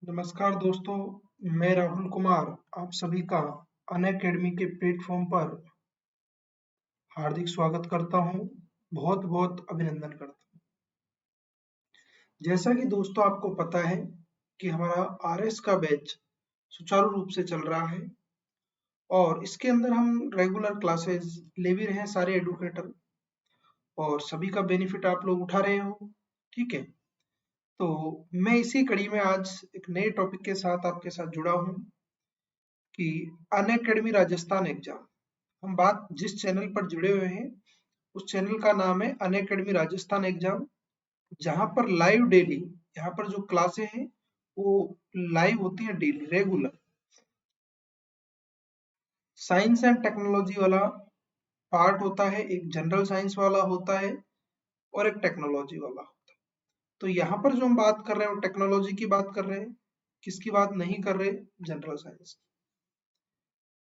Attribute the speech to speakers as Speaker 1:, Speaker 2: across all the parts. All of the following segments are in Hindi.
Speaker 1: नमस्कार दोस्तों, मैं राहुल कुमार आप सभी का अनअकैडमी के प्लेटफॉर्म पर हार्दिक स्वागत करता हूं। बहुत बहुत अभिनंदन करता हूं। जैसा कि दोस्तों आपको पता है कि हमारा आरएस का बैच सुचारू रूप से चल रहा है और इसके अंदर हम रेगुलर क्लासेस ले भी रहे हैं सारे एडुकेटर और सभी का बेनिफिट आप लोग उठा रहे हो। ठीक है, तो मैं इसी कड़ी में आज एक नए टॉपिक के साथ आपके साथ जुड़ा हूं कि अनअकैडमी राजस्थान एग्जाम। हम बात जिस चैनल पर जुड़े हुए हैं उस चैनल का नाम है अनअकैडमी राजस्थान एग्जाम, जहां पर लाइव डेली यहाँ पर जो क्लासें हैं वो लाइव होती हैं daily regular. Science and technology वाला पार्ट होता है, एक जनरल साइंस वाला होता है और एक टेक्नोलॉजी वाला होता है। तो यहाँ पर जो हम बात कर रहे हैं वो टेक्नोलॉजी की बात कर रहे हैं, किसकी बात नहीं कर रहे, जनरल साइंस।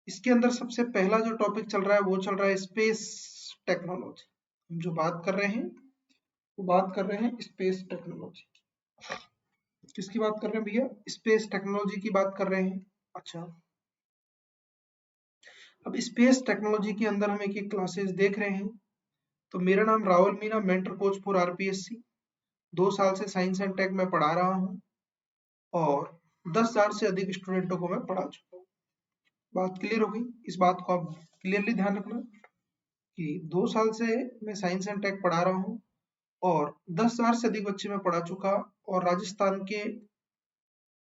Speaker 1: इसके अंदर सबसे पहला जो टॉपिक चल रहा है वो चल रहा है स्पेस टेक्नोलॉजी। हम जो बात कर रहे हैं वो बात कर रहे हैं स्पेस टेक्नोलॉजी। किसकी बात कर रहे हैं भैया? स्पेस टेक्नोलॉजी की बात कर रहे हैं। अच्छा, अब स्पेस टेक्नोलॉजी के अंदर हम एक क्लासेस देख रहे हैं। तो मेरा नाम Rahul Meena, mentor coach for RPSC. 2 साल से साइंस एंड टेक में पढ़ा रहा हूँ और 10,000 से अधिक स्टूडेंटों को मैं पढ़ा चुका हूँ। बात क्लियर हो गई? इस बात को आप क्लियरली ध्यान रखना कि 2 साल से मैं साइंस एंड टेक पढ़ा रहा हूँ और 10,000 से अधिक बच्चे मैं पढ़ा चुका और राजस्थान के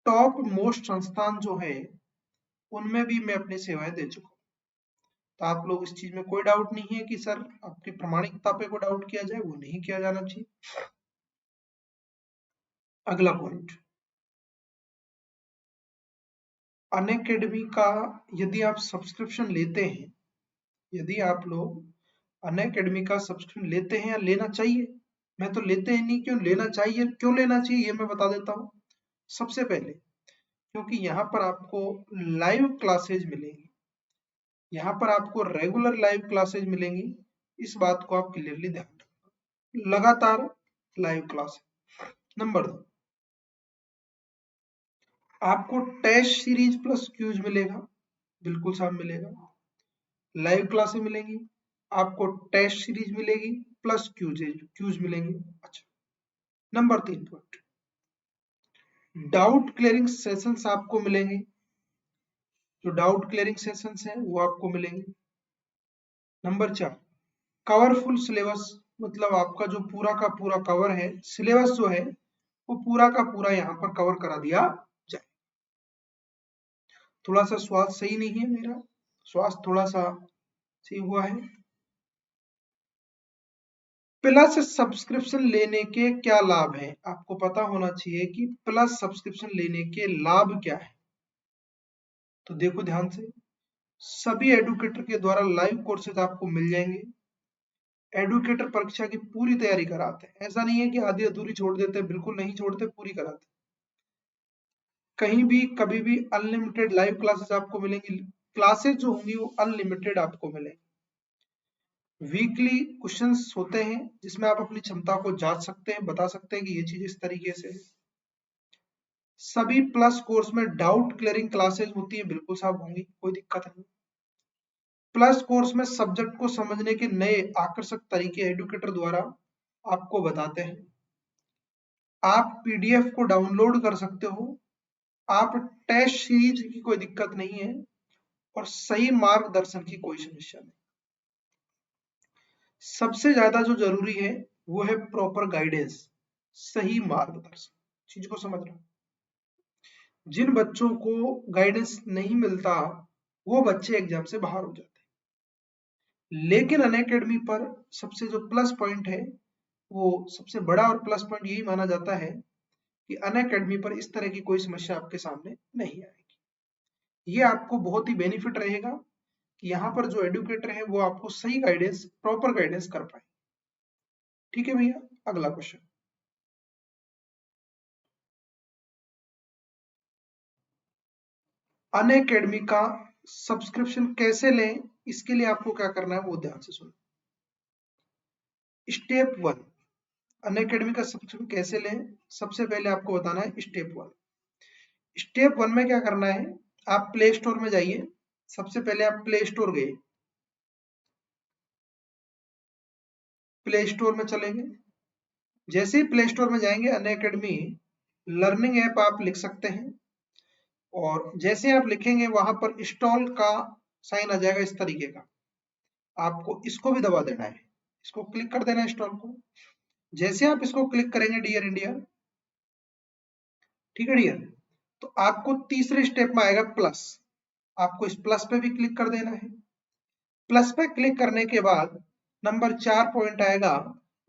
Speaker 1: टॉप मोस्ट संस्थान जो है उनमें भी मैं अपनी सेवाएं दे चुका हूँ। तो आप लोग इस चीज में कोई डाउट नहीं है कि सर आपकी प्रामाणिकता पे कोई डाउट किया जाए, वो नहीं किया जाना चाहिए। अगला पॉइंट, अनअकैडमी का यदि आप सब्सक्रिप्शन लेते हैं, यदि आप लोग अनअकैडमी का सब्सक्रिप्शन लेते हैं या लेना चाहिए, मैं तो लेते ही नहीं, क्यों लेना चाहिए, क्यों लेना चाहिए ये मैं बता देता हूँ। सबसे पहले क्योंकि यहाँ पर आपको लाइव क्लासेज मिलेंगी, यहाँ पर आपको रेगुलर लाइव क्लासेज मिलेंगी। इस बात को आप क्लियरली ध्यान रखना, लगातार लाइव क्लास। नंबर 2, आपको टेस्ट सीरीज प्लस क्यूज मिलेगा, बिल्कुल साफ मिलेगा। लाइव क्लासेस मिलेंगी, आपको टेस्ट सीरीज मिलेगी प्लस क्यूज मिलेंगे। अच्छा, number 3 point, doubt clearing sessions आपको मिलेंगे। जो डाउट क्लियरिंग सेशंस हैं वो आपको मिलेंगे। नंबर 4, कवरफुल सिलेबस, मतलब आपका जो पूरा का पूरा कवर है, सिलेबस जो है वो पूरा का पूरा यहाँ पर कवर करा दिया जाए। थोड़ा सा स्वास्थ्य सही नहीं है, मेरा स्वास्थ्य थोड़ा सा सही हुआ है। प्लस सब्सक्रिप्शन लेने के क्या लाभ हैं? आपको पता होना चाहिए कि प्लस सब्सक्रिप्शन लेने के लाभ क्या है। तो देखो ध्यान से, सभी एडुकेटर के द्वारा लाइव कोर्सेज आपको मिल जाएंगे। एडुकेटर परीक्षा की पूरी तैयारी कराते हैं, ऐसा नहीं है कि आधी अधूरी छोड़ देते, बिल्कुल नहीं छोड़ते, पूरी कराते। कहीं भी कभी भी अनलिमिटेड लाइव क्लासेस आपको मिलेंगी। क्लासेस जो होंगी वो अनलिमिटेड आपको मिलेंगी। वीकली क्वेश्चंस होते हैं जिसमें आप अपनी क्षमता को जांच सकते हैं, बता सकते हैं कि ये चीज इस तरीके से है। सभी प्लस कोर्स में डाउट क्लियरिंग क्लासेस होती है, बिल्कुल साफ होंगी, कोई दिक्कत नहीं। प्लस कोर्स में सब्जेक्ट को समझने के नए आकर्षक तरीके एडुकेटर द्वारा आपको बताते हैं। आप पीडीएफ को डाउनलोड कर सकते हो, आप टेस्ट सीरीज की कोई दिक्कत नहीं है और सही मार्गदर्शन की कोई समस्या नहीं। सबसे ज्यादा जो जरूरी है वो है प्रॉपर गाइडेंस, सही मार्गदर्शन। चीज को समझ रहे हो? जिन बच्चों को गाइडेंस नहीं मिलता वो बच्चे एग्जाम से बाहर हो जाते हैं। लेकिन अनअकैडमी पर सबसे जो प्लस पॉइंट है, वो सबसे बड़ा और प्लस पॉइंट यही माना जाता है कि अनअकैडमी पर इस तरह की कोई समस्या आपके सामने नहीं आएगी। ये आपको बहुत ही बेनिफिट रहेगा कि यहाँ पर जो एडुकेटर है वो आपको सही गाइडेंस, प्रॉपर गाइडेंस कर पाए। ठीक है भैया, अगला क्वेश्चन, अनअकैडमी का सब्सक्रिप्शन कैसे लें? इसके लिए आपको क्या करना है वो ध्यान से सुनो। स्टेप 1, अनअकैडमी का सब्सक्रिप्शन कैसे लें? सबसे पहले आपको बताना है स्टेप 1, स्टेप 1 में क्या करना है, आप प्ले स्टोर में जाइए। सबसे पहले आप प्ले स्टोर गए, प्ले स्टोर में चलेंगे। जैसे ही प्ले स्टोर में जाएंगे अनअकैडमी लर्निंग ऐप आप लिख सकते हैं, और जैसे आप लिखेंगे वहां पर इंस्टॉल का साइन आ जाएगा इस तरीके का, आपको इसको भी दबा देना है, इसको क्लिक कर देना है इंस्टॉल को। जैसे आप इसको क्लिक करेंगे डियर इंडिया, ठीक है डियर, तो आपको तीसरे स्टेप में आएगा प्लस, आपको इस प्लस पे भी क्लिक कर देना है। प्लस पे क्लिक करने के बाद नंबर 4 पॉइंट आएगा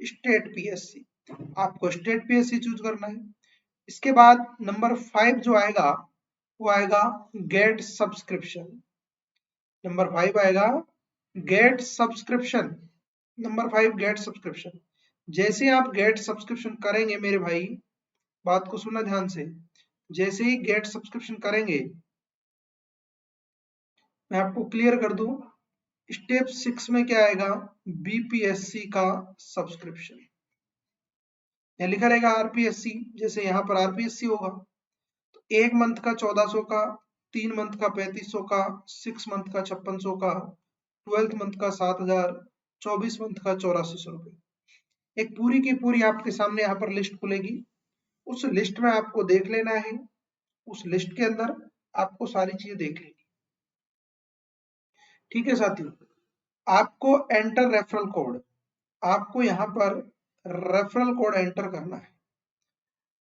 Speaker 1: स्टेट पीएससी, आपको स्टेट पीएससी चूज करना है। इसके बाद नंबर 5 जो आएगा वो आएगा गेट सब्सक्रिप्शन, नंबर 5 आएगा get subscription, number 5 get subscription. जैसे आप गेट सब्सक्रिप्शन करेंगे मेरे भाई, बात को सुनना ध्यान से, जैसे ही गेट सब्सक्रिप्शन करेंगे, मैं आपको क्लियर कर दूं, स्टेप 6 में क्या आएगा, बीपीएससी का सब्सक्रिप्शन, यहाँ लिखा रहेगा आरपीएससी, जैसे यहाँ पर आरपीएससी होगा तो 1 मंथ का 1400 का, 3 मंथ का 3500 का, 6 मंथ का 5600 का, 12 मंथ का 7000, 24 मंथ का 8400 रुपए। एक पूरी की पूरी आपके सामने यहाँ पर लिस्ट खुलेगी, उस लिस्ट में आपको देख लेना है, उस लिस्ट के अंदर आपको सारी चीजें देख लेनी, ठीक है साथियों। आपको एंटर रेफरल कोड, आपको यहाँ पर रेफरल कोड एंटर करना है,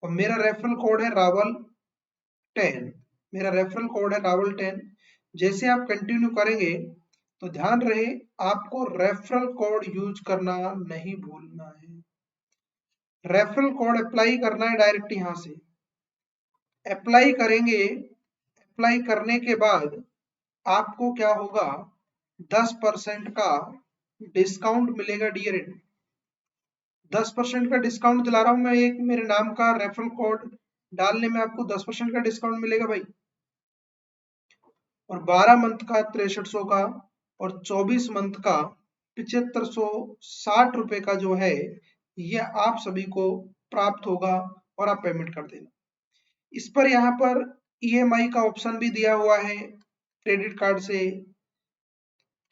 Speaker 1: और मेरा रेफरल कोड है रावल 10, मेरा रेफरल कोड है रावल 10। जैसे आप कंटिन्यू करेंगे तो ध्यान रहे आपको रेफरल कोड यूज करना नहीं भूलना है, रेफरल कोड अप्लाई करना है डायरेक्ट यहां से, अप्लाई करेंगे, अप्लाई करने के बाद आपको क्या होगा, 10% का डिस्काउंट मिलेगा डियर इंडिया, 10% का डिस्काउंट दिला रहा हूं मैं, एक मेरे नाम का रेफरल कोड डालने में आपको 10% का डिस्काउंट मिलेगा भाई, और 12 मंथ का 6300 का, और 24 मंथ का 7560 रुपए का जो है ये आप सभी को प्राप्त होगा, और आप पेमेंट कर देना। इस पर यहाँ पर ईएमआई का ऑप्शन भी दिया हुआ है, क्रेडिट कार्ड से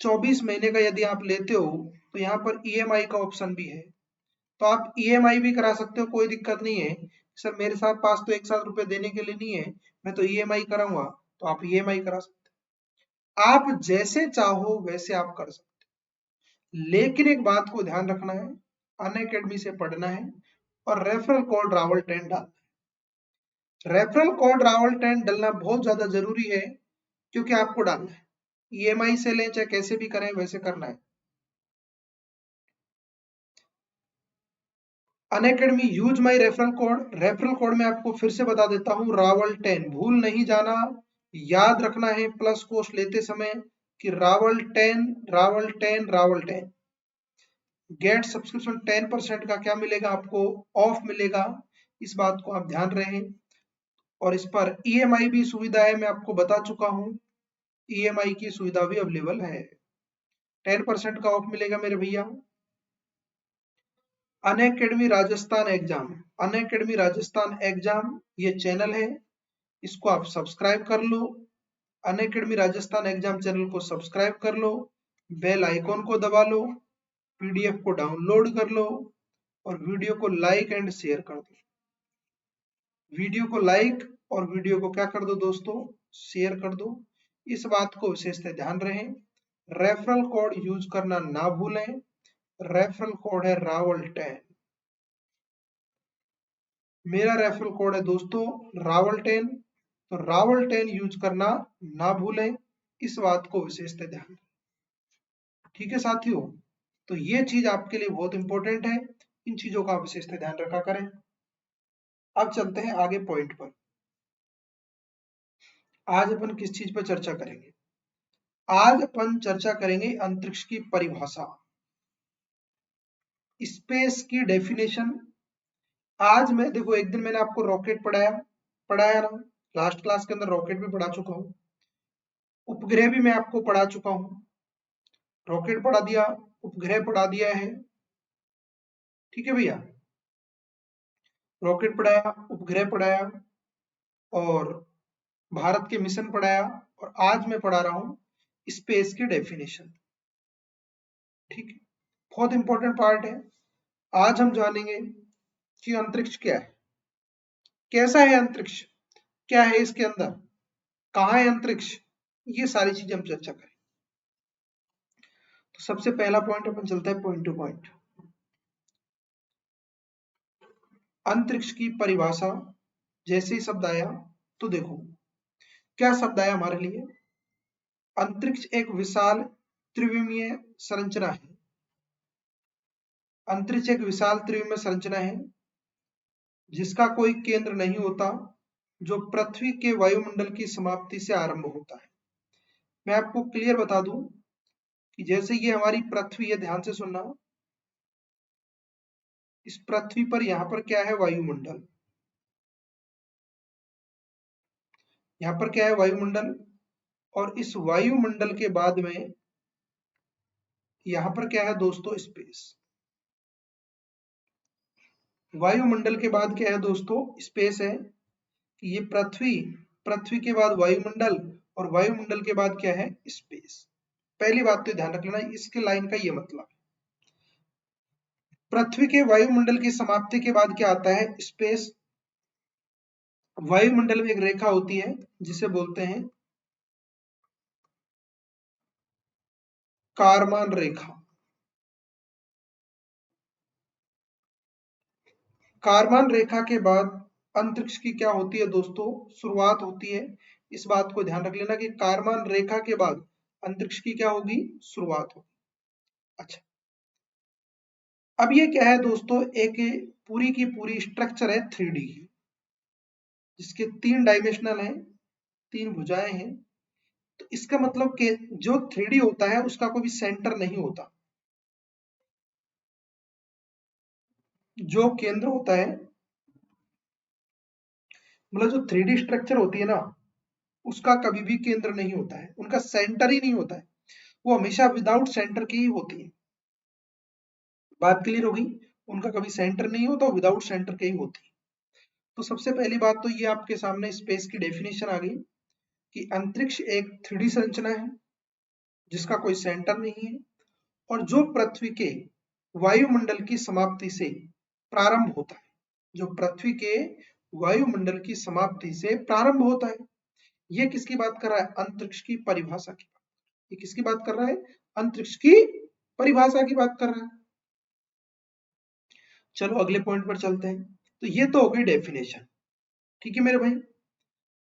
Speaker 1: 24 महीने का यदि आप लेते हो तो यहाँ पर ईएमआई का ऑप्शन भी है, तो आप ईएमआई भी करा सकते हो, कोई दिक्कत नहीं है। सर मेरे साथ पास तो 1 साल रुपए देने के लिए नहीं है, मैं तो ईएमआई कराऊंगा, तो आप ईएमआई करा सकते हो, आप जैसे चाहो वैसे आप कर सकते हो। लेकिन एक बात को ध्यान रखना है, अनअकैडमी से पढ़ना है और रेफरल कोड रावल 10 डालना है। रेफरल कोड रावल 10 डालना बहुत ज्यादा जरूरी है, क्योंकि आपको डालना है, ईएमआई से लें चाहे कैसे भी करें वैसे करना है। Unacademy use my referral code, referral code में आपको फिर से बता देता हूं, रावल 10, भूल नहीं जाना, याद रखना है प्लस कोर्स लेते समय कि रावल 10 रावल 10 रावल 10। गेट सब्सक्रिप्शन 10% का क्या मिलेगा आपको, ऑफ मिलेगा, इस बात को आप ध्यान रखें। और इस पर ईएमआई भी सुविधा है, मैं आपको बता चुका हूं, ईएमआई की सुविधा भी अवेलेबल है, 10% का ऑफ मिलेगा मेरे भैया। Unacademy Rajasthan exam, Unacademy Rajasthan exam ये चैनल है, इसको आप सब्सक्राइब कर लो, अनअकैडमी राजस्थान एग्जाम चैनल को सब्सक्राइब कर लो, बेल आइकॉन को दबा लो, पीडीएफ को डाउनलोड कर लो, और वीडियो को लाइक एंड शेयर कर दो, वीडियो को लाइक और वीडियो को क्या कर दो दोस्तों, शेयर कर दो। इस बात को विशेषतः ध्यान रहे, रेफरल कोड यूज करना ना भूलें, रेफरल कोड है रावल 10, मेरा रेफरल कोड है दोस्तों रावल 10, तो रावल 10 यूज करना ना भूलें, इस बात को विशेषतः ध्यान, ठीक है साथियों। तो ये चीज आपके लिए बहुत इंपॉर्टेंट है, इन चीजों का विशेषतः ध्यान रखा करें। अब चलते हैं आगे पॉइंट पर, आज अपन किस चीज पर चर्चा करेंगे, आज अपन चर्चा करेंगे अंतरिक्ष की परिभाषा, स्पेस की डेफिनेशन। आज मैं देखो, एक दिन मैंने आपको रॉकेट पढ़ाया ना, लास्ट क्लास के अंदर रॉकेट भी पढ़ा चुका हूँ, उपग्रह भी मैं आपको पढ़ा चुका हूँ, रॉकेट पढ़ा दिया, उपग्रह पढ़ा दिया है, ठीक है भैया, रॉकेट पढ़ाया, उपग्रह पढ़ाया, और भारत के मिशन पढ़ाया और आज मैं पढ़ा रहा हूं स्पेस की डेफिनेशन। ठीक है, बहुत इंपॉर्टेंट पार्ट है। आज हम जानेंगे कि अंतरिक्ष क्या है, कैसा है अंतरिक्ष, क्या है इसके अंदर, कहाँ है अंतरिक्ष, ये सारी चीजें हम चर्चा करें। तो सबसे पहला पॉइंट अपन चलता है पॉइंट टू पॉइंट। अंतरिक्ष की परिभाषा जैसे ही शब्द आया तो देखो क्या शब्द आया हमारे लिए। अंतरिक्ष एक विशाल त्रिविमीय संरचना है। अंतरिक्ष एक विशाल त्रिविमीय संरचना है जिसका कोई केंद्र नहीं होता, जो पृथ्वी के वायुमंडल की समाप्ति से आरंभ होता है। मैं आपको क्लियर बता दूं कि जैसे ये हमारी पृथ्वी है, ध्यान से सुनना, इस पृथ्वी पर यहां पर क्या है, वायुमंडल। यहां पर क्या है, वायुमंडल। और इस वायुमंडल के बाद में यहां पर क्या है दोस्तों, स्पेस। वायुमंडल के बाद क्या है दोस्तों, स्पेस है। कि ये पृथ्वी, पृथ्वी के बाद वायुमंडल और वायुमंडल के बाद क्या है, स्पेस। पहली बात तो ध्यान रख लेना, इसके लाइन का ये मतलब। पृथ्वी के वायुमंडल की समाप्ति के बाद क्या आता है, स्पेस। वायुमंडल में एक रेखा होती है जिसे बोलते हैं कारमान रेखा। कारमान रेखा के बाद अंतरिक्ष की क्या होती है दोस्तों, शुरुआत होती है। इस बात को ध्यान रख लेना कि कारमान रेखा के बाद अंतरिक्ष की क्या होगी, शुरुआत होगी। अच्छा, अब ये क्या है दोस्तों, एक पूरी की पूरी स्ट्रक्चर है 3D की, जिसके 3 डायमेंशनल है, 3 भुजाएं हैं। तो इसका मतलब कि जो 3D होता है उसका कोई सेंटर नहीं होता। जो केंद्र होता है, मतलब जो 3D स्ट्रक्चर होती है ना, उसका कभी भी केंद्र नहीं होता है, उनका सेंटर ही नहीं होता है, वो हमेशा विदाउट सेंटर की ही होती है। बात क्लियर होगी, उनका कभी सेंटर नहीं होता, विदाउट सेंटर के ही होती है। तो सबसे पहली बात तो ये आपके सामने स्पेस की डेफिनेशन आ गई कि अंतरिक्ष एक 3D संरचना है जिसका कोई सेंटर नहीं है और जो पृथ्वी के वायुमंडल की समाप्ति से प्रारंभ होता है। जो पृथ्वी के वायुमंडल की समाप्ति से प्रारंभ होता है। ये किसकी बात कर रहा है, अंतरिक्ष की परिभाषा की बात। ये किसकी बात कर रहा है, अंतरिक्ष की परिभाषा की बात कर रहा है। चलो अगले पॉइंट पर चलते हैं। तो ये तो हो गई डेफिनेशन, ठीक है मेरे भाई।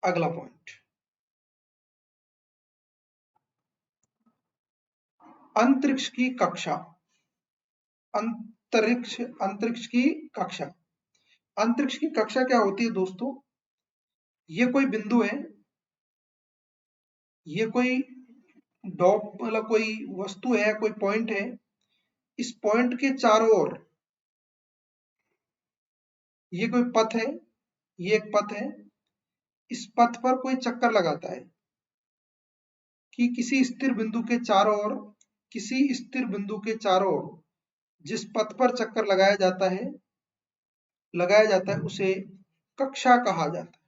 Speaker 1: अगला पॉइंट, अंतरिक्ष की कक्षा। अंतरिक्ष की कक्षा। अंतरिक्ष की कक्षा क्या होती है दोस्तों, ये कोई बिंदु है, ये कोई डॉट, मतलब कोई वस्तु है, कोई पॉइंट है। इस पॉइंट के चारों ओर ये कोई पथ है, ये एक पथ है। इस पथ पर कोई चक्कर लगाता है कि किसी स्थिर बिंदु के चारों ओर, किसी स्थिर बिंदु के चारों ओर जिस पथ पर चक्कर लगाया जाता है उसे कक्षा कहा जाता है।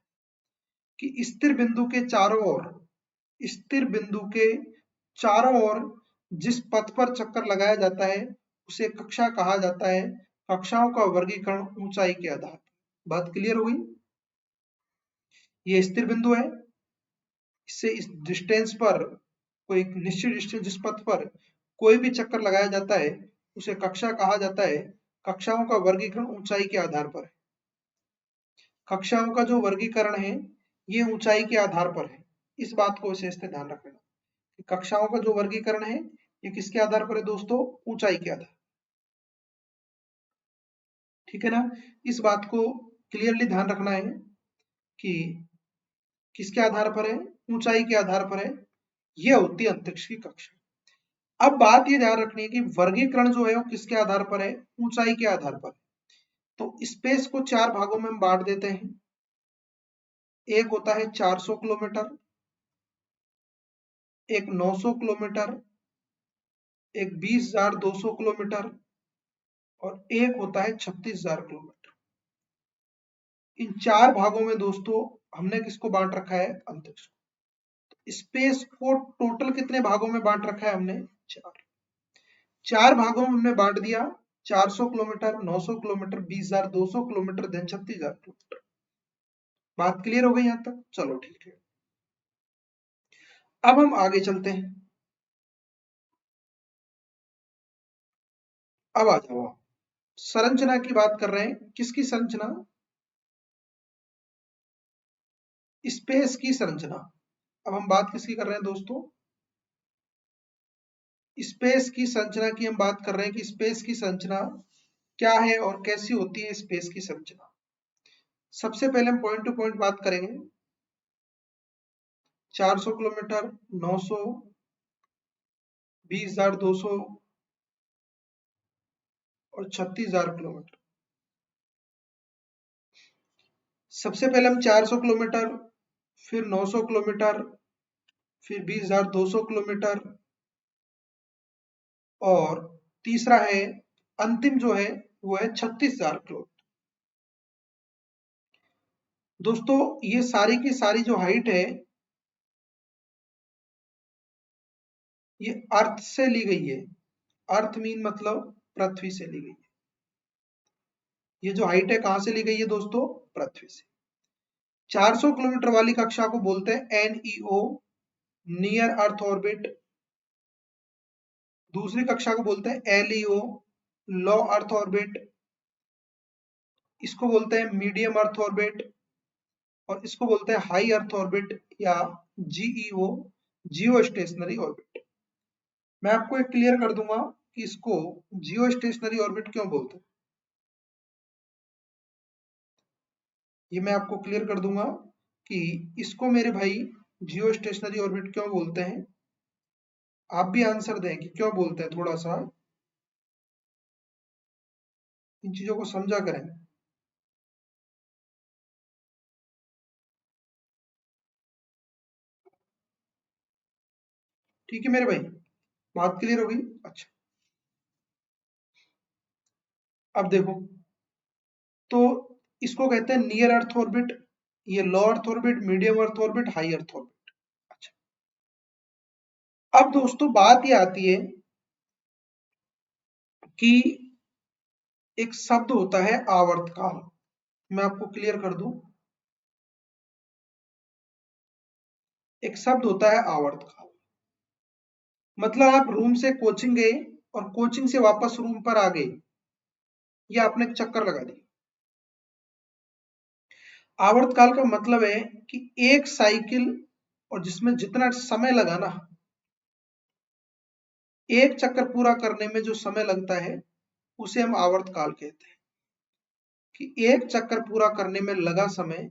Speaker 1: कि स्थिर बिंदु के चारों ओर, स्थिर बिंदु के चारों ओर जिस पथ पर चक्कर लगाया जाता है उसे कक्षा कहा जाता है। कक्षाओं का वर्गीकरण ऊंचाई के आधार पर। बात क्लियर हो गई। ये स्थिर बिंदु है, इससे इस डिस्टेंस पर, कोई निश्चित डिस्टेंस जिस पथ पर कोई भी चक्कर लगाया जाता है उसे कक्षा कहा जाता है। कक्षाओं का वर्गीकरण ऊंचाई के आधार पर है। कक्षाओं का जो वर्गीकरण है ये ऊंचाई के आधार पर है। इस बात को विशेष से ध्यान रखना। कक्षाओं का जो वर्गीकरण है ये किसके आधार पर है दोस्तों, ऊंचाई के आधार। ठीक है ना, इस बात को क्लियरली ध्यान रखना है कि किसके आधार पर है, ऊंचाई के आधार पर है। यह होती है अंतरिक्ष की कक्षा। अब बात ये ध्यान रखनी है कि वर्गीकरण जो है वो किसके आधार पर है, ऊंचाई के आधार पर। तो स्पेस को 4 भागों में हम बांट देते हैं। एक होता है 400 किलोमीटर, एक 900 किलोमीटर, एक 20,200 किलोमीटर और एक होता है 36,000 किलोमीटर। इन 4 भागों में दोस्तों हमने किसको बांट रखा है? अंतरिक्ष को। स्पेस को टोटल कितने भागों में बांट रखा है हमने? 4 भागों में हमने बांट दिया। 400 kilometre, 900 kilometre, 20,200 kilometre, then 36,000 kilometre. बात क्लियर हो गई यहां तक? चलो ठीक है, अब हम आगे चलते हैं। अब आ जाओ, संरचना की बात कर रहे हैं। किसकी संरचना? स्पेस की संरचना। अब हम बात किसकी कर रहे हैं दोस्तों? स्पेस की संरचना की हम बात कर रहे हैं कि स्पेस की संरचना क्या है और कैसी होती है स्पेस की संरचना। सबसे पहले हम पॉइंट टू पॉइंट बात करेंगे। 400 किलोमीटर, 900, 20,200 और 36,000 किलोमीटर। सबसे पहले हम 400 किलोमीटर, फिर 900 किलोमीटर, फिर 20,200 किलोमीटर, और तीसरा है, अंतिम जो है वो है 36,000 किलोमीटर। दोस्तों ये सारी की सारी जो हाइट है ये अर्थ से ली गई है। अर्थ मीन मतलब पृथ्वी से ली गई है। ये जो हाइट है कहां से ली गई है दोस्तों? पृथ्वी से। 400 किलोमीटर वाली कक्षा को बोलते हैं NEO, नियर अर्थ ऑर्बिट। दूसरी कक्षा को बोलते हैं LEO, लो अर्थ ऑर्बिट। इसको बोलते हैं मीडियम अर्थ ऑर्बिट, और इसको बोलते हैं हाई अर्थ ऑर्बिट या GEO, जियो स्टेशनरी ऑर्बिट। मैं आपको एक क्लियर कर दूंगा कि इसको जियो स्टेशनरी ऑर्बिट क्यों बोलते हैं। ये मैं आपको क्लियर कर दूंगा कि इसको मेरे भाई जियो स्टेशनरी ऑर्बिट क्यों बोलते हैं। आप भी आंसर दें कि क्यों बोलते हैं, थोड़ा सा इन चीजों को समझा करें। ठीक है मेरे भाई, बात क्लियर हो गई? अच्छा, अब देखो, तो इसको कहते हैं नियर अर्थ ऑर्बिट, ये low earth orbit, medium earth orbit, high earth orbit. अच्छा, अब दोस्तों बात ये आती है कि एक शब्द होता है आवर्तकाल। मैं आपको क्लियर कर दूं, एक शब्द होता है आवर्तकाल। मतलब आप रूम से कोचिंग गए और कोचिंग से वापस रूम पर आ गए, या आपने चक्कर लगा दी। आवर्तकाल का मतलब है कि एक साइकिल और जिसमें जितना समय लगा ना, एक चक्कर पूरा करने में जो समय लगता है उसे हम आवर्तकाल कहते हैं। कि एक चक्कर पूरा करने में लगा समय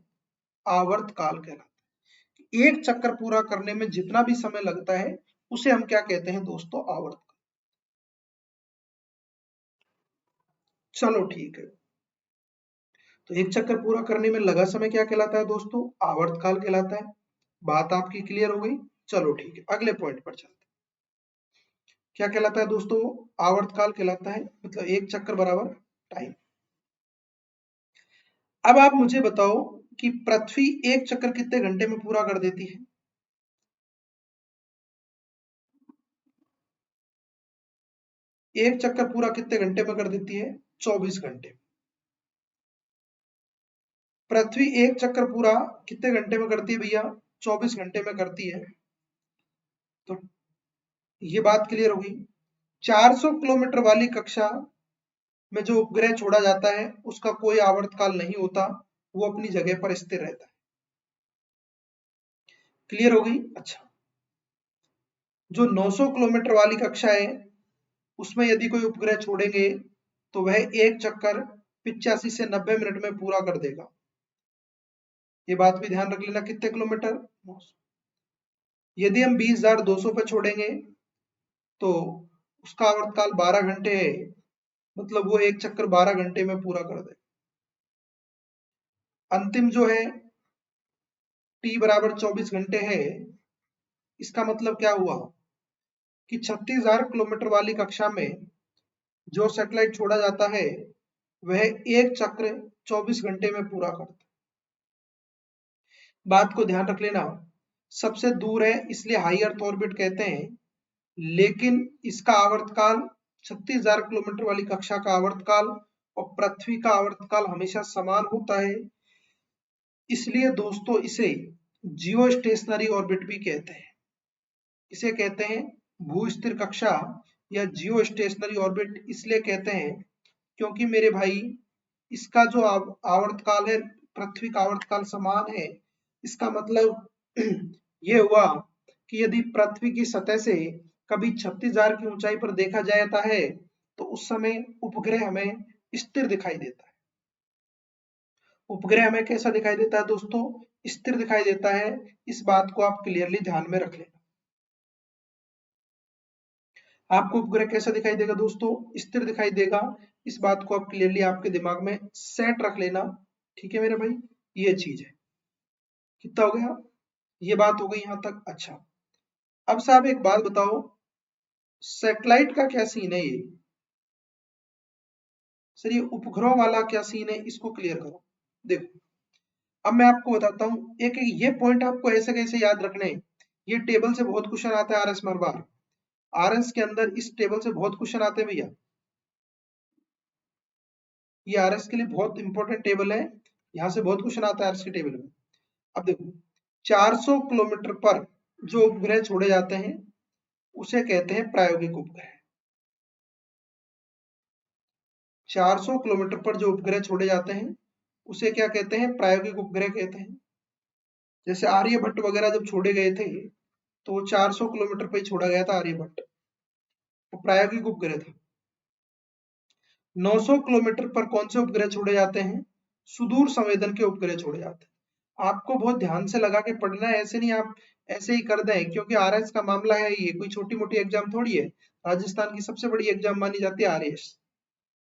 Speaker 1: आवर्तकाल कहलाता है। एक चक्कर पूरा करने में जितना भी समय लगता है उसे हम क्या कहते हैं दोस्तों? आवर्तकाल। चलो ठीक है, तो एक चक्कर पूरा करने में लगा समय क्या कहलाता है दोस्तों? आवर्तकाल कहलाता है। बात आपकी क्लियर हो गई? चलो ठीक है, अगले पॉइंट पर चलते हैं। क्या कहलाता है दोस्तों? आवर्तकाल कहलाता है, मतलब एक चक्कर बराबर टाइम। अब आप मुझे बताओ कि पृथ्वी एक चक्कर कितने घंटे में पूरा कर देती है? एक चक्कर पूरा कितने घंटे में कर देती है? 24 घंटे। पृथ्वी एक चक्कर पूरा कितने घंटे में करती है भैया? 24 घंटे में करती है। तो ये बात क्लियर होगी। 400 किलोमीटर वाली कक्षा में जो उपग्रह छोड़ा जाता है उसका कोई आवर्तकाल नहीं होता, वो अपनी जगह पर स्थिर रहता है। क्लियर हो गई? अच्छा, जो 900 किलोमीटर वाली कक्षा है उसमें यदि कोई उपग्रह छोड़ेंगे तो वह एक चक्कर 85 से 90 मिनट में पूरा कर देगा। ये बात भी ध्यान रख लेना, कितने किलोमीटर? 900। यदि हम 20,200 पे छोड़ेंगे तो उसका आवर्तकाल 12 घंटे है, मतलब वो एक चक्कर 12 घंटे में पूरा कर दे। अंतिम जो है टी बराबर 24 घंटे है, इसका मतलब क्या हुआ कि 36,000 किलोमीटर वाली कक्षा में जो सैटेलाइट छोड़ा जाता है वह एक चक्र 24 घंटे में पूरा करता है। बात को ध्यान रख लेना, सबसे दूर है इसलिए हाई अर्थ ऑर्बिट कहते हैं, लेकिन इसका आवर्तकाल 36,000 किलोमीटर वाली कक्षा का आवर्तकाल और पृथ्वी का आवर्तकाल हमेशा समान होता है, इसलिए दोस्तों इसे जियो स्टेशनरी ऑर्बिट भी कहते हैं। इसे कहते हैं भू स्थिर कक्षा या जियो स्टेशनरी ऑर्बिट इसलिए कहते हैं क्योंकि मेरे भाई इसका जो आवर्तकाल है पृथ्वी का आवर्तकाल समान है। इसका मतलब ये हुआ कि यदि पृथ्वी की सतह से कभी 36,000 की ऊंचाई पर देखा जाता है तो उस समय उपग्रह हमें स्थिर दिखाई देता है। उपग्रह हमें कैसा दिखाई देता है दोस्तों? स्थिर दिखाई देता है। इस बात को आप क्लियरली ध्यान में रख लेना। आपको उपग्रह कैसा दिखाई देगा दोस्तों? स्थिर दिखाई देगा। इस बात को आप क्लियरली आपके दिमाग में सेट रख लेना। ठीक है मेरे भाई, ये चीज है। कितना हो गया? ये बात हो गई यहां तक। अच्छा, अब साहब एक बात बताओ, सैटेलाइट का क्या सीन है? ये सर ये उपग्रह वाला क्या सीन है, इसको क्लियर करो। देखो अब मैं आपको बताता हूं, एक एक ये पॉइंट आपको ऐसे कैसे याद रखने हैं। ये टेबल से बहुत क्वेश्चन आता है आरएस मरबार। आरएस के अंदर इस टेबल से बहुत क्वेश्चन आते हैं भैया। ये आरएस के लिए बहुत इंपॉर्टेंट टेबल है, यहाँ से बहुत क्वेश्चन आता है आरएस के टेबल में। अब देखो 400 किलोमीटर पर जो उपग्रह छोड़े जाते हैं उसे कहते हैं प्रायोगिक उपग्रह। 400 किलोमीटर पर जो उपग्रह छोड़े जाते हैं उसे क्या कहते हैं? प्रायोगिक उपग्रह कहते हैं। जैसे आर्यभट्ट वगैरह जब छोड़े गए थे तो वो 400 किलोमीटर पर ही छोड़ा गया था आर्यभट्ट, वो प्रायोगिक उपग्रह था। 900 किलोमीटर पर कौन से उपग्रह छोड़े जाते हैं? सुदूर संवेदन के उपग्रह छोड़े जाते हैं। आपको बहुत ध्यान से लगा के पढ़ना है, ऐसे नहीं आप ऐसे ही कर दें, क्योंकि आरएस का मामला है, ये कोई छोटी मोटी एग्जाम थोड़ी है। राजस्थान की सबसे बड़ी एग्जाम मानी जाती है आरएस।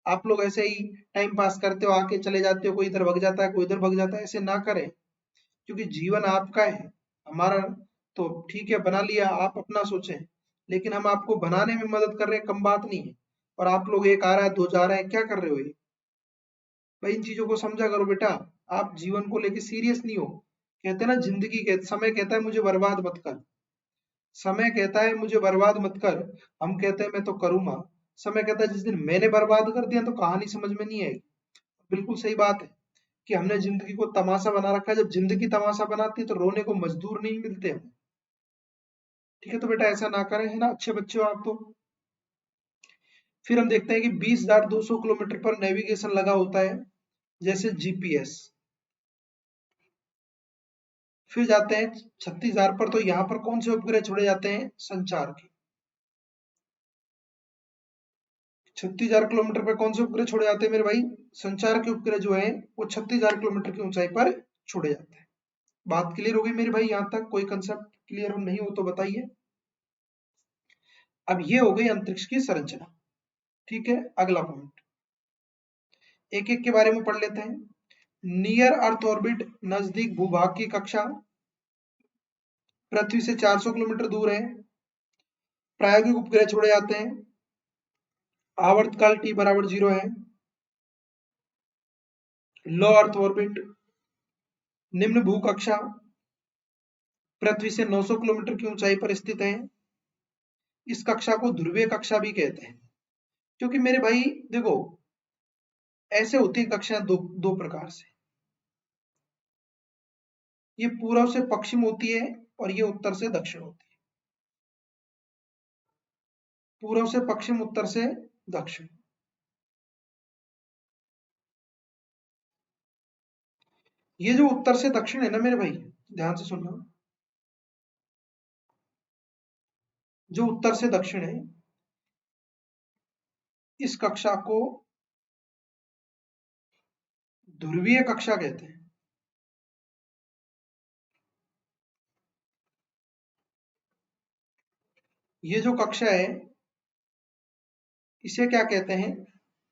Speaker 1: आप लोग ऐसे ही टाइम पास करते हो, आके चले जाते हो, कोई इधर भग जाता है कोई इधर भग जाता है, ऐसे ना करें, क्योंकि जीवन आपका है। हमारा तो ठीक है बना लिया, आप अपना सोचें, लेकिन हम आपको बनाने में मदद कर रहे हैं, कम बात नहीं है। और आप लोग एक आ रहा है दो जा रहा है, क्या कर रहे हो ये? भाई इन चीजों को समझा करो बेटा। आप जीवन को लेके सीरियस नहीं हो। कहते हैं ना, जिंदगी के समय कहता है मुझे बर्बाद मत कर, समय कहता है मुझे बर्बाद मत कर, हम कहते हैं मैं तो करूंगा। समय कहता है जिस दिन मैंने बर्बाद कर दिया तो कहानी समझ में नहीं आएगी। बिल्कुल सही बात है कि हमने जिंदगी को तमाशा बना रखा है, जब जिंदगी तमाशा बनाती है तो रोने को मजदूर नहीं मिलते हमें। ठीक है, तो बेटा ऐसा ना करें, है ना, अच्छे बच्चे हो आप तो। फिर हम देखते हैं कि 20,200 किलोमीटर पर नेविगेशन लगा होता है, जैसे जीपीएस। फिर जाते हैं 36,000 पर, तो यहाँ पर कौन से उपग्रह छोड़े जाते हैं? संचार के। 36,000 किलोमीटर पर कौन से उपग्रह छोड़े जाते हैं मेरे भाई? संचार के उपग्रह जो है वो 36,000 किलोमीटर की ऊंचाई पर छोड़े जाते हैं। बात क्लियर हो गई मेरे भाई? यहाँ तक कोई कंसेप्ट क्लियर नहीं हो तो बताइए। अब ये हो गई अंतरिक्ष की संरचना। ठीक है, अगला पॉइंट एक एक के बारे में पढ़ लेते हैं। नियर अर्थ ऑर्बिट, नजदीक भूभाग की कक्षा, पृथ्वी से 400 किलोमीटर दूर है। प्रायोगिक उपग्रह छोड़े जाते हैं, आवर्तकाल टी बराबर 0 है। लो अर्थ ऑर्बिट, निम्न भू कक्षा, पृथ्वी से 900 किलोमीटर की ऊंचाई पर स्थित है। इस कक्षा को ध्रुवीय कक्षा भी कहते हैं, क्योंकि मेरे भाई देखो ऐसे होती है कक्षाएं दो प्रकार से। ये पूर्व से पश्चिम होती है और ये उत्तर से दक्षिण होती है। पूर्व से पश्चिम, उत्तर से दक्षिण। ये जो उत्तर से दक्षिण है ना मेरे भाई, ध्यान से सुनना, जो उत्तर से दक्षिण है इस कक्षा को ध्रुवीय कक्षा कहते हैं। ये जो कक्षा है इसे क्या कहते हैं?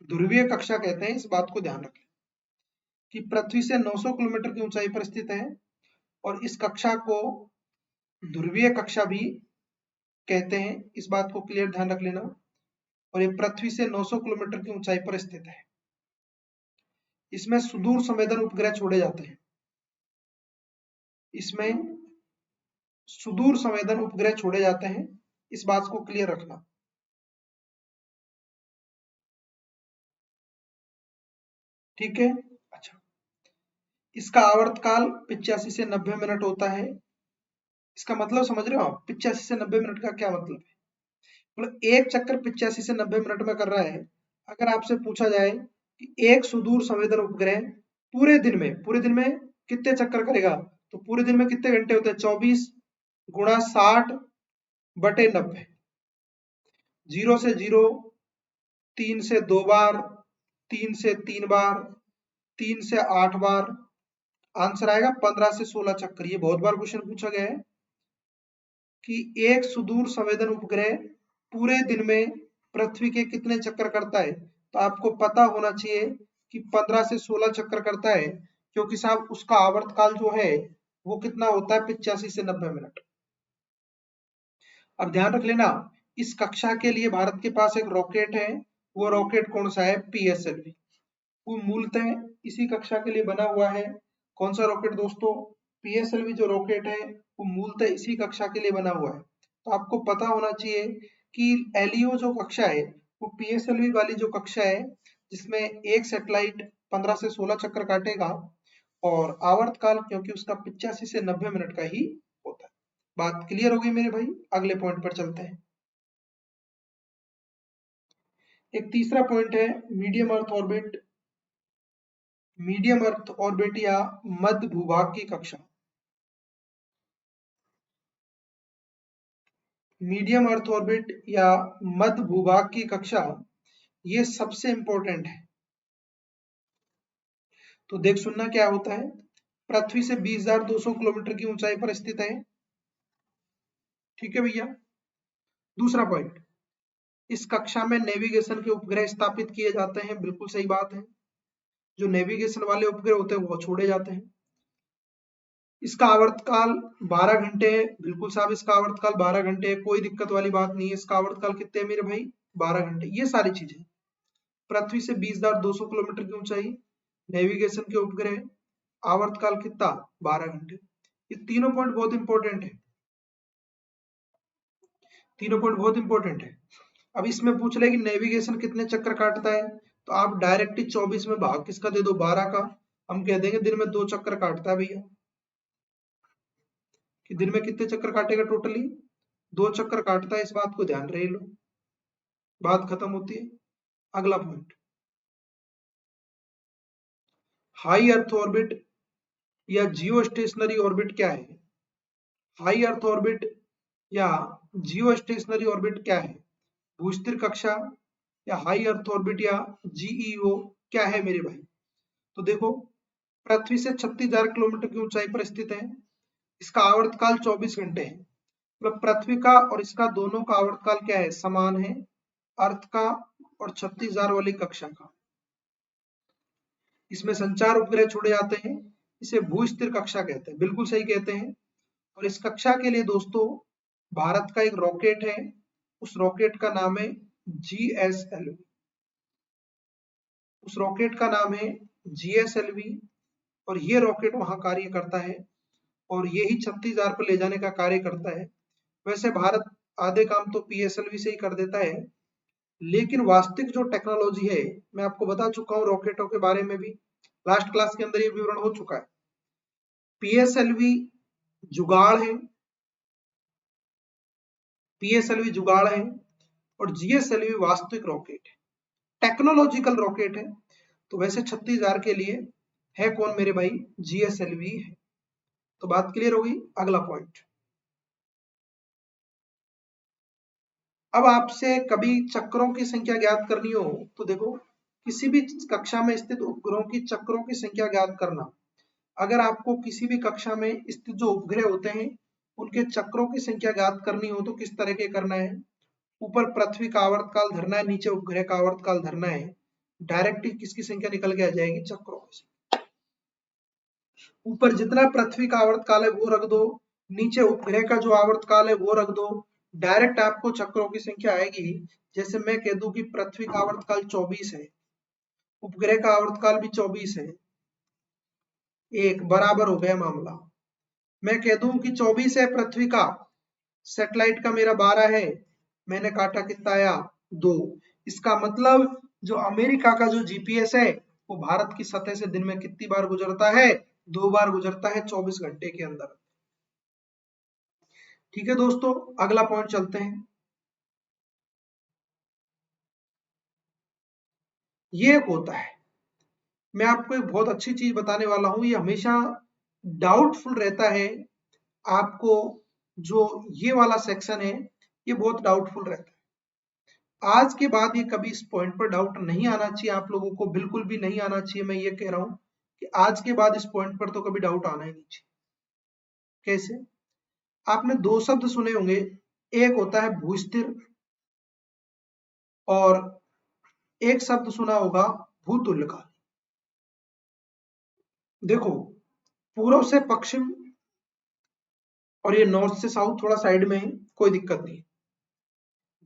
Speaker 1: ध्रुवीय कक्षा कहते हैं। इस बात को ध्यान रखें कि पृथ्वी से 900 किलोमीटर की ऊंचाई पर स्थित है और इस कक्षा को ध्रुवीय कक्षा भी कहते हैं। इस बात को क्लियर ध्यान रख लेना। और ये पृथ्वी से 900 किलोमीटर की ऊंचाई पर स्थित है। इसमें सुदूर संवेदन उपग्रह छोड़े जाते हैं। इसमें सुदूर संवेदन उपग्रह छोड़े जाते हैं, इस बात को क्लियर रखना। ठीक है, अच्छा, इसका आवर्तकाल 85 से 90 मिनट होता है। इसका मतलब समझ रहे हो आप, 85 से 90 मिनट का क्या मतलब है? मतलब एक चक्कर 85 से 90 मिनट में कर रहा है। अगर आपसे पूछा जाए कि एक सुदूर संवेदन उपग्रह पूरे दिन में कितने चक्कर करेगा, तो पूरे दिन में कितने घंटे होते हैं? 24 गुणा 60 बटे 90, 0 से 0, 3 से 2 बार, 3 से 3 बार, 3 से 8 बार, आंसर आएगा 15 से 16 चक्कर। ये बहुत बार क्वेश्चन पूछा गया है कि एक सुदूर संवेदन उपग्रह पूरे दिन में पृथ्वी के कितने चक्कर करता है, तो आपको पता होना चाहिए कि 15 से 16 चक्कर करता है, क्योंकि साहब उसका आवर्तकाल जो है वो कितना होता है? 85 से 90 मिनट। अब ध्यान रख लेना, इस कक्षा के लिए भारत के पास एक रॉकेट है, वो रॉकेट कौन सा है? PSLV। वो मूलतः इसी कक्षा के लिए बना हुआ है। कौन सा रॉकेट दोस्तों? PSLV जो रॉकेट है वो मूलतः इसी कक्षा के लिए बना हुआ है। तो आपको पता होना चाहिए कि LEO जो कक्षा है वो PSLV वाली जो कक्षा है, जिसमें एक सैटेलाइट 15 से 16 चक्कर काटेगा, और आवर्तकाल क्योंकि उसका 85 से 90 मिनट का ही होता है। बात क्लियर होगी मेरे भाई? अगले पॉइंट पर चलते हैं। एक तीसरा पॉइंट है medium earth orbit. Medium earth orbit या मध्य भूभाग की कक्षा। मीडियम अर्थ ऑर्बिट या मध्य भूभाग की कक्षा, ये सबसे इंपॉर्टेंट है। तो देख सुनना क्या होता है। पृथ्वी से 20,200 किलोमीटर की ऊंचाई पर स्थित है। ठीक है भैया। दूसरा पॉइंट, इस कक्षा में नेविगेशन के उपग्रह स्थापित किए जाते हैं। बिल्कुल सही बात है, जो नेविगेशन वाले उपग्रह होते हैं वो छोड़े जाते हैं। इसका आवर्तकाल 12 घंटे है। बिल्कुल साहब, इसका आवर्तकाल 12 घंटे है, कोई दिक्कत वाली बात नहीं है। इसका आवर्तकाल कितने है मेरे भाई? 12 घंटे। ये सारी चीजें, पृथ्वी से 20,200 किलोमीटर की ऊंचाई, नेविगेशन के उपग्रह, आवर्तकाल कितना? 12 घंटे। ये तीनों पॉइंट बहुत इंपॉर्टेंट है, तीनों पॉइंट बहुत इंपॉर्टेंट है। अब इसमें पूछ रहे कि नेविगेशन कितने चक्कर काटता है, तो आप डायरेक्ट ही 24 में भाग किसका दे दो? 12 का। हम कह देंगे दिन में 2 चक्कर काटता है भैया, कि दिन में कितने चक्कर काटेगा? टोटली 2 चक्कर काटता है, इस बात को ध्यान रहे लो। बात खत्म होती है। अगला पॉइंट, हाई अर्थ ऑर्बिट या जियो स्टेशनरी ऑर्बिट क्या है? हाई अर्थ ऑर्बिट या जियो स्टेशनरी ऑर्बिट क्या है? भूस्थिर कक्षा या हाई अर्थ ऑर्बिट या GEO क्या है मेरे भाई? तो देखो, पृथ्वी से 36,000 किलोमीटर की ऊंचाई पर स्थित है। इसका आवर्तकाल 24 घंटे है। मतलब पृथ्वी का और इसका दोनों का आवर्तकाल क्या है? समान है, अर्थ का और 36,000 वाली कक्षा का। इसमें संचार उपग्रह छोड़े जाते हैं, इसे भूस्थिर कक्षा कहते हैं। बिल्कुल सही कहते हैं। और इस कक्षा के लिए दोस्तों भारत का एक रॉकेट है, उस रॉकेट का नाम है GSLV। उस रॉकेट का नाम है GSLV, और ये रॉकेट वहां कार्य करता है, और यही 36,000 पर ले जाने का कार्य करता है। वैसे भारत आधे काम तो PSLV से ही कर देता है, लेकिन वास्तविक जो टेक्नोलॉजी है, मैं आपको बता चुका हूँ रॉकेटों के बारे में भी, लास्ट क्लास के अंदर ये विवरण हो चुका है। PSLV जुगाड़ है, PSLV जुगाड़ है, और GSLV वास्तविक रॉकेट है, टेक्नोलॉजिकल रॉकेट है। तो वैसे 36,000 के लिए है कौन मेरे भाई? GSLV है। तो बात क्लियर होगी। अगला पॉइंट, अब आपसे कभी चक्रों की संख्या ज्ञात करनी हो, तो देखो, किसी भी कक्षा में स्थित उपग्रहों की चक्रों की संख्या ज्ञात करना। अगर आपको किसी भी कक्षा में स्थित जो उपग्रह होते हैं उनके चक्रों की संख्या ज्ञात करनी हो, तो किस तरह के करना है? ऊपर पृथ्वी का आवर्तकाल धरना है, नीचे उपग्रह का आवर्तकाल धरना है। डायरेक्ट ही किसकी संख्या निकल के आ जाएगी? चक्रों की। ऊपर जितना पृथ्वी का आवर्तकाल है वो रख दो, नीचे उपग्रह का जो आवर्तकाल है वो रख दो, डायरेक्ट आपको चक्रों की संख्या आएगी। जैसे मैं कह दूं कि पृथ्वी का आवर्तकाल 24 है, उपग्रह का आवर्तकाल भी 24 है, एक बराबर हो गया मामला। मैं कह दूं कि 24 है पृथ्वी का, सैटेलाइट का मेरा 12 है, मैंने काटा कितना आया 2। इसका मतलब जो अमेरिका का जो जीपीएस है वो भारत की सतह से दिन में कितनी बार गुजरता है, 2 बार गुजरता है 24 घंटे के अंदर। ठीक है दोस्तों, अगला पॉइंट चलते हैं। ये एक होता है, मैं आपको एक बहुत अच्छी चीज बताने वाला हूं, ये हमेशा डाउटफुल रहता है आपको, जो ये वाला सेक्शन है ये बहुत डाउटफुल रहता है। आज के बाद ये कभी इस पॉइंट पर डाउट नहीं आना चाहिए, आप लोगों को बिल्कुल भी नहीं आना चाहिए। मैं ये कह रहा हूं कि आज के बाद इस पॉइंट पर तो कभी डाउट आना ही नहीं चाहिए। कैसे? आपने दो शब्द सुने होंगे, एक होता है भूस्थिर और एक शब्द सुना होगा भूतुल्यकाल। देखो, पूर्व से पश्चिम और ये नॉर्थ से साउथ थोड़ा साइड में है, कोई दिक्कत नहीं।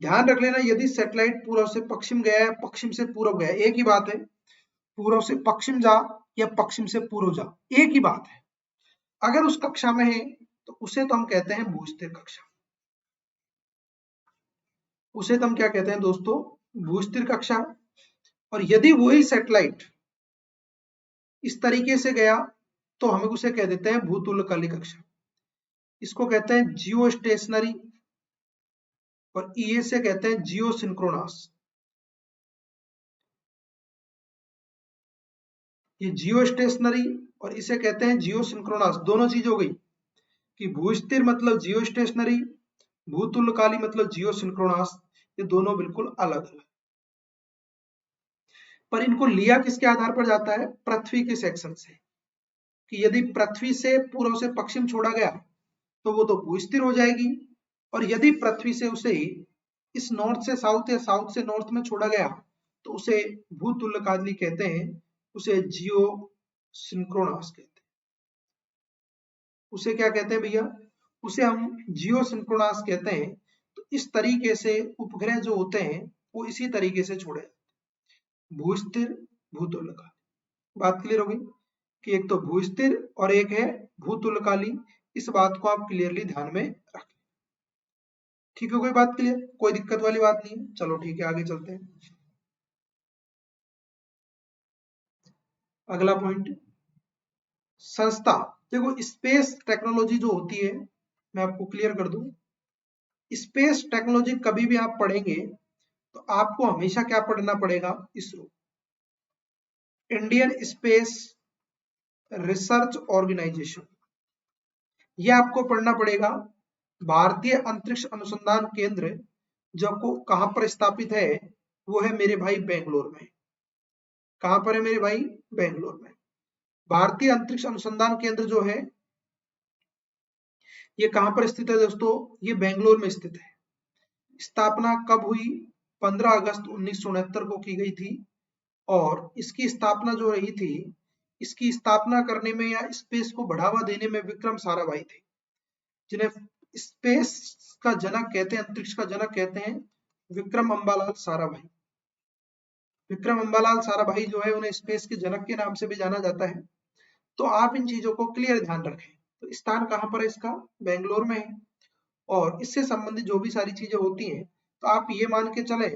Speaker 1: ध्यान रख लेना, यदि सैटेलाइट पूर्व से पश्चिम गया है, पश्चिम से पूर्व गया, एक ही बात है। पूर्व से पश्चिम जा या पश्चिम से पूर्व जा, एक ही बात है। अगर उस कक्षा में है तो उसे तो हम कहते हैं भूस्थिर कक्षा। उसे तो हम क्या कहते हैं दोस्तों, भूस्थिर कक्षा। और यदि वही सैटेलाइट इस तरीके से गया तो हम उसे कह देते हैं भूतुल्यकालिक कक्षा। इसको कहते हैं जियो स्टेशनरी और ये से कहते हैं जियो सिंक्रोनस। ये जियो स्टेशनरी और इसे कहते हैं जियो सिंक्रोनस, दोनों चीज हो गई कि भूस्थिर मतलब जियो स्टेशनरी, भूतुल्यकाली मतलब जियो सिंक्रोनस, ये दोनों बिल्कुल अलग अलग। पर इनको लिया किसके आधार पर जाता है, पृथ्वी के सेक्शन से, कि यदि पृथ्वी से पूर्व से पश्चिम छोड़ा गया तो वो तो भूस्थिर हो जाएगी, और यदि पृथ्वी से उसे इस नॉर्थ से साउथ या साउथ से नॉर्थ में छोड़ा गया तो उसे भूतुल्यकाली कहते हैं, उसे जियो सिंक्रोनस कहते हैं। उसे क्या कहते हैं भैया, उसे हम जियो सिंक्रोनस कहते हैं। तो इस तरीके से उपग्रह जो होते हैं वो इसी तरीके से छोड़े, भूस्थिर भूतुल्यकाली। बात क्लियर होगी कि एक तो भूस्थिर और एक है भूतुल्यकाली, इस बात को आप क्लियरली ध्यान में रखें। ठीक है, कोई बात क्लियर, कोई दिक्कत वाली बात नहीं है। चलो ठीक है, आगे चलते हैं। अगला पॉइंट, संस्था। देखो, स्पेस टेक्नोलॉजी जो होती है, मैं आपको क्लियर कर दूं, स्पेस टेक्नोलॉजी कभी भी आप पढ़ेंगे तो आपको हमेशा क्या पढ़ना पड़ेगा, ISRO, Indian space research organisation, ये आपको पढ़ना पड़ेगा। भारतीय अंतरिक्ष अनुसंधान केंद्र जो को कहां पर स्थापित है, वो है मेरे भाई बेंगलोर में। कहां पर है मेरे भाई, बेंगलोर में। भारतीय अंतरिक्ष अनुसंधान केंद्र जो है ये कहां पर स्थित है दोस्तों, ये बेंगलोर में स्थित है। स्थापना कब हुई, 15 अगस्त 1969 को की गई थी। और इसकी स्थापना जो रही थी, इसकी स्थापना करने में या स्पेस को बढ़ावा देने में विक्रम साराभाई थे, जिन्हें स्पेस का जनक कहते हैं, अंतरिक्ष का जनक कहते हैं, विक्रम अम्बालाल साराभाई। विक्रम अम्बालाल साराभाई जो है उन्हें स्पेस के जनक के नाम से भी जाना जाता है। तो आप इन चीजों को क्लियर ध्यान रखें। तो स्थान कहां पर है इसका, बेंगलोर में है। और इससे संबंधित जो भी सारी चीजें होती हैं तो आप ये मान के चले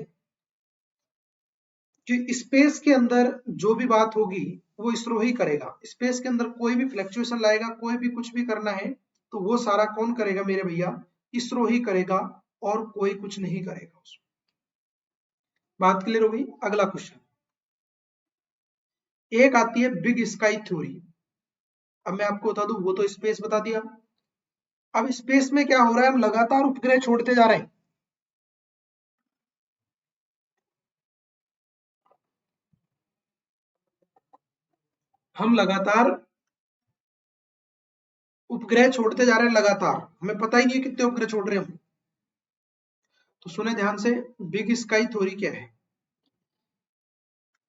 Speaker 1: कि स्पेस के अंदर जो भी बात होगी वो इसरो ही करेगा। स्पेस के अंदर कोई भी फ्लक्चुएशन लाएगा, कोई भी कुछ भी करना है तो वो सारा कौन करेगा मेरे भैया, इसरो ही करेगा, और कोई कुछ नहीं करेगा उसमें। बात क्लियर हो गई। अगला क्वेश्चन, एक आती है बिग स्काई थ्योरी। अब मैं आपको बता दूं, वो तो स्पेस बता दिया। अब स्पेस में क्या हो रहा है, हम लगातार उपग्रह छोड़ते जा रहे हैं। हम लगातार उपग्रह छोड़ते जा रहे हैं लगातार, हमें पता ही नहीं है कितने उपग्रह छोड़ रहे हैं हम। तो सुने ध्यान से, बिग स्काई थ्योरी क्या है।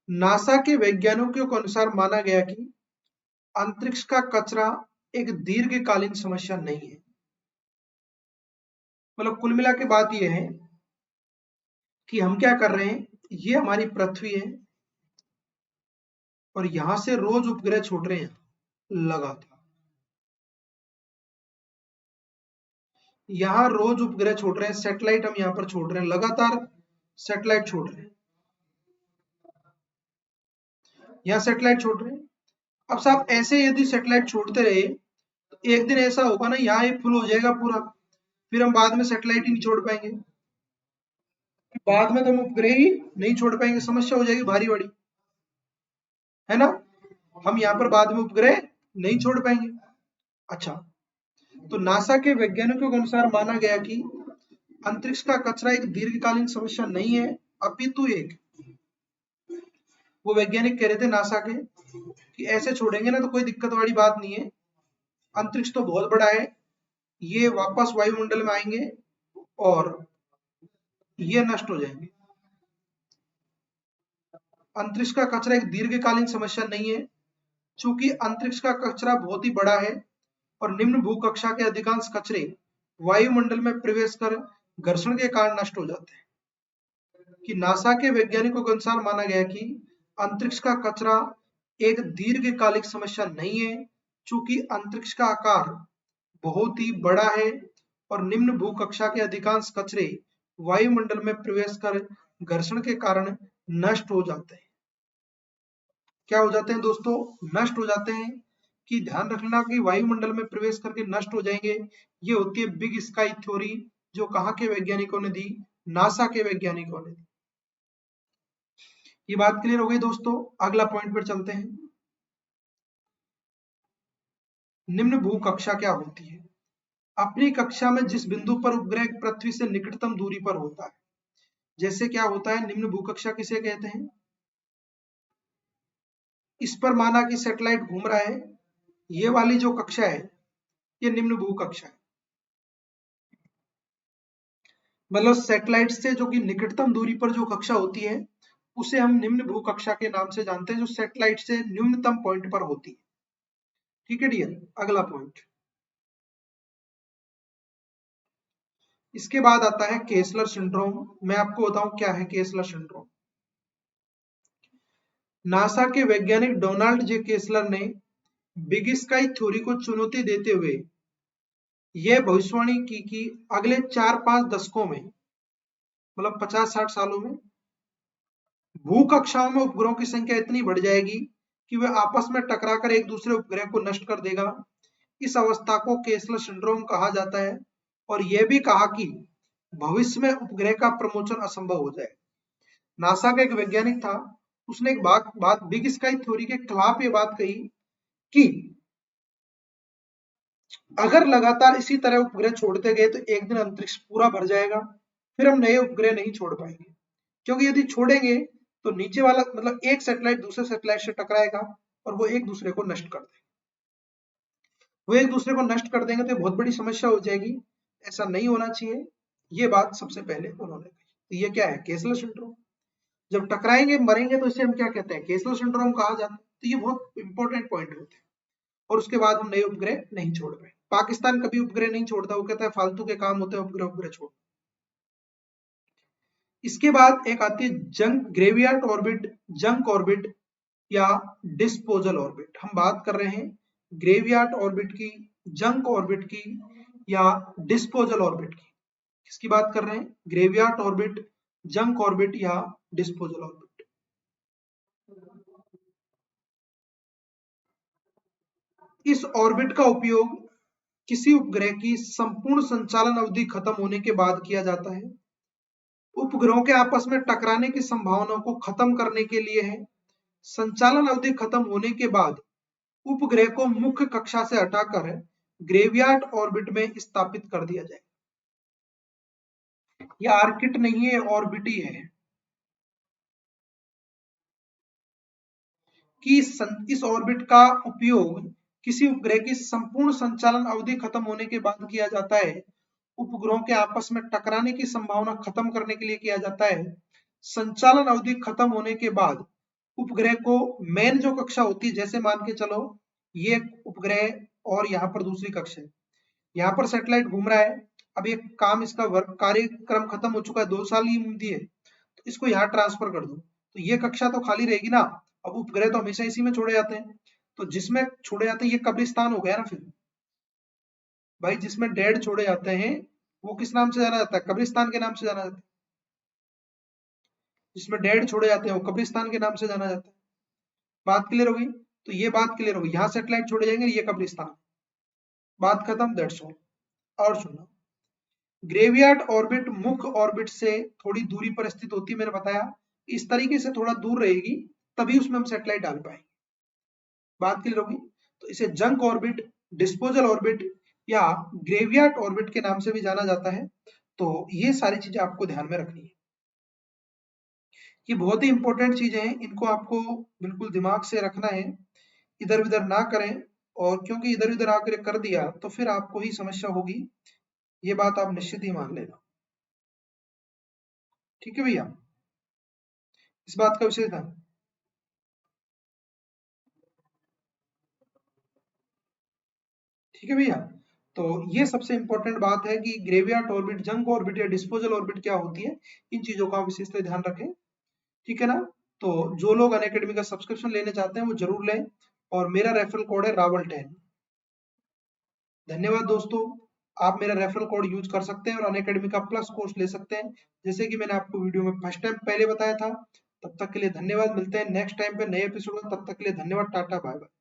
Speaker 1: नासा के वैज्ञानिकों के अनुसार माना गया कि अंतरिक्ष का कचरा एक दीर्घकालीन समस्या नहीं है। मतलब कुल मिला के बात यह है कि हम क्या कर रहे हैं, ये हमारी पृथ्वी है और यहां से रोज उपग्रह छोड़ रहे हैं लगातार। यहाँ रोज उपग्रह छोड़ रहे हैं, सैटेलाइट हम यहाँ पर छोड़ रहे हैं, लगातार सैटेलाइट छोड़ रहे हैं, यहाँ सैटेलाइट छोड़ रहे हैं। अब साहब ऐसे यदि सैटेलाइट छोड़ते रहे तो एक दिन ऐसा होगा ना, यहाँ ये फुल हो जाएगा पूरा, फिर हम बाद में सैटेलाइट ही नहीं छोड़ पाएंगे, बाद में तो हम उपग्रह ही नहीं छोड़ पाएंगे, समस्या हो जाएगी भारी बड़ी, है ना। हम यहाँ पर बाद में उपग्रह नहीं छोड़ पाएंगे। अच्छा, तो नासा के वैज्ञानिकों के अनुसार माना गया कि अंतरिक्ष का कचरा एक दीर्घकालीन समस्या नहीं है, अपितु एक, वो वैज्ञानिक कह रहे थे नासा के कि ऐसे छोड़ेंगे ना तो कोई दिक्कत वाली बात नहीं है, अंतरिक्ष तो बहुत बड़ा है, ये वापस वायुमंडल में आएंगे और ये नष्ट हो जाएंगे। अंतरिक्ष का कचरा एक दीर्घकालीन समस्या नहीं है, चूंकि अंतरिक्ष का कचरा बहुत ही बड़ा है और निम्न भूकक्षा के अधिकांश कचरे वायुमंडल में प्रवेश कर घर्षण के कारण नष्ट हो जाते हैं। कि नासा के वैज्ञानिकों के अनुसार माना गया कि अंतरिक्ष का कचरा एक दीर्घकालिक समस्या नहीं है, चूंकि अंतरिक्ष का आकार बहुत ही बड़ा है और निम्न भूकक्षा के अधिकांश कचरे वायुमंडल में प्रवेश कर घर्षण के कारण नष्ट हो जाते हैं। क्या हो जाते हैं दोस्तों? नष्ट हो जाते हैं। कि ध्यान रखना कि वायुमंडल में प्रवेश करके नष्ट हो जाएंगे। ये होती है बिग स्काई थ्योरी, जो कहाँ के वैज्ञानिकों ने दी? नासा के वैज्ञानिकों ने दी। ये बात क्लियर हो गई दोस्तों। अगला पॉइंट पर चलते हैं। निम्न भूकक्षा क्या होती है? अपनी कक्षा में जिस बिंदु पर उपग्रह पृथ्वी से निकटतम दूरी पर होता है, जैसे क्या होता है, निम्न भूकक्षा किसे कहते हैं? इस पर माना कि सैटेलाइट घूम रहा है, ये वाली जो कक्षा है ये निम्न भूकक्षा है। मतलब सैटेलाइट से जो कि निकटतम दूरी पर जो कक्षा होती है उसे हम निम्न भूकक्षा के नाम से जानते हैं, जो सैटेलाइट से न्यूनतम पॉइंट पर होती है। ठीक है डियर, अगला पॉइंट। इसके बाद आता है केसलर सिंड्रोम। मैं आपको बताऊं क्या है केसलर सिंड्रोम। नासा के वैज्ञानिक डोनाल्ड जे केसलर ने बिग स्काई थ्योरी को चुनौती देते हुए यह भविष्यवाणी की कि अगले 4-5 दशकों में, मतलब 50-60 सालों में, भूकक्षाओं में उपग्रहों की संख्या इतनी बढ़ जाएगी कि वे आपस में टकराकर एक दूसरे उपग्रह को नष्ट कर देगा। इस अवस्था को केसलर सिंड्रोम कहा जाता है और यह भी कहा कि भविष्य में उपग्रह का प्रमोशन असंभव हो जाए। नासा का एक वैज्ञानिक था, उसने एक बात बिग स्काई थ्योरी के खिलाफ ये बात कही कि अगर लगातार इसी तरह उपग्रह छोड़ते गए तो एक दिन अंतरिक्ष पूरा भर जाएगा, फिर हम नए उपग्रह नहीं छोड़ पाएंगे, क्योंकि यदि छोड़ेंगे तो नीचे वाला मतलब एक सैटेलाइट दूसरे सैटेलाइट से टकराएगा और वो एक दूसरे को नष्ट कर देंगे। वो एक दूसरे को नष्ट कर देंगे तो बहुत बड़ी समस्या हो जाएगी, ऐसा नहीं होना चाहिए। ये बात सबसे पहले उन्होंने कही। तो ये क्या है? केसलर सिंड्रोम। जब टकराएंगे मरेंगे तो इसे हम क्या कहते हैं? केसलर सिंड्रोम कहा जाता है। तो ये बहुत इंपॉर्टेंट पॉइंट होते हैं। और उसके बाद हम नए उपग्रह नहीं छोड़ पाए। पाकिस्तान कभी उपग्रह नहीं छोड़ता, वो कहता है फालतू के काम होते हैं, उपग्रह छोड़। इसके बाद एक आती है junk graveyard orbit, junk orbit या डिस्पोजल ऑर्बिट। हम बात कर रहे हैं ग्रेवियार्ड ऑर्बिट की, जंक ऑर्बिट की या डिस्पोजल ऑर्बिट की। किसकी बात कर रहे हैं? ग्रेवियार्ड ऑर्बिट, जंक ऑर्बिट या डिस्पोजल ऑर्बिट। इस ऑर्बिट का उपयोग किसी उपग्रह की संपूर्ण संचालन अवधि खत्म होने के बाद किया जाता है। उपग्रहों के आपस में टकराने की संभावना को खत्म करने के लिए है। संचालन अवधि खत्म होने के बाद उपग्रह को मुख्य कक्षा से हटाकर ग्रेवियार्ड ऑर्बिट में स्थापित कर दिया जाए। यह आर्किट नहीं है, ऑर्बिट ही है। कि इस ऑर्बिट का उपयोग किसी उपग्रह की संपूर्ण संचालन अवधि खत्म होने के बाद किया जाता है। उपग्रहों के आपस में टकराने की संभावना खत्म करने के लिए किया जाता है। संचालन अवधि खत्म होने के बाद उपग्रह को मेन जो कक्षा होती है, जैसे मान के चलो ये उपग्रह और यहाँ पर दूसरी कक्षा है, यहाँ पर सैटेलाइट घूम रहा है, अब ये काम इसका वर्क कार्यक्रम खत्म हो चुका है, 2 साल ही उम्मीद है, तो इसको यहाँ ट्रांसफर कर दो, तो ये कक्षा तो खाली रहेगी ना। अब उपग्रह तो हमेशा इसी में छोड़े जाते हैं, तो जिसमें छोड़े जाते हैं ये कब्रिस्तान हो गया ना। फिर भाई जिसमें डेड छोड़े जाते हैं वो किस नाम से जाना जाता है? कब्रिस्तान के नाम से जाना जाता है। जिसमें डेड छोड़े जाते हैं वो कब्रिस्तान के नाम से जाना जाता है। बात क्लियर होगी? तो ये बात क्लियर होगी, यहाँ सेटेलाइट छोड़े जाएंगे, ये कब्रिस्तान। बात खत्म, दैट्स ऑल। और सुनो, ग्रेवियार्ड ऑर्बिट मुख्य ऑर्बिट से थोड़ी दूरी पर स्थित होती है, मैंने बताया इस तरीके से थोड़ा दूर रहेगी, तभी उसमें हम सेटेलाइट डाल पाएंगे। बात क्लियर होगी? तो इसे जंक ऑर्बिट, डिस्पोजल ऑर्बिट या ग्रेवियार्ड ऑर्बिट के नाम से भी जाना जाता है। तो ये सारी चीजें आपको ध्यान में रखनी है, ये बहुत ही इंपॉर्टेंट चीजें हैं, इनको आपको बिल्कुल दिमाग से रखना है, इधर उधर ना करें। और क्योंकि इधर उधर आकर कर दिया तो फिर आपको ही समस्या होगी, ये बात आप निश्चित ही मान लेना। ठीक है भैया, इस बात का विषय था। ठीक है भैया, तो ये सबसे इंपॉर्टेंट बात है कि ग्रेवियार्ड ऑर्बिट, जंक ऑर्बिट या डिस्पोजल ऑर्बिट क्या होती है, इन चीजों का विशेष ध्यान रखें। ठीक है ना? तो जो लोग अनअकैडमी का सब्सक्रिप्शन लेने चाहते हैं वो जरूर लें, और मेरा रेफरल कोड है रावल10। धन्यवाद दोस्तों, आप मेरा रेफरल कोड यूज कर सकते हैं और अनअकैडमी का प्लस कोर्स ले सकते हैं, जैसे कि मैंने आपको वीडियो में फर्स्ट टाइम पहले बताया था। तब तक के लिए धन्यवाद, मिलते हैं नेक्स्ट टाइम पे नए एपिसोड में, तब तक के लिए धन्यवाद, टाटा बाय बाय।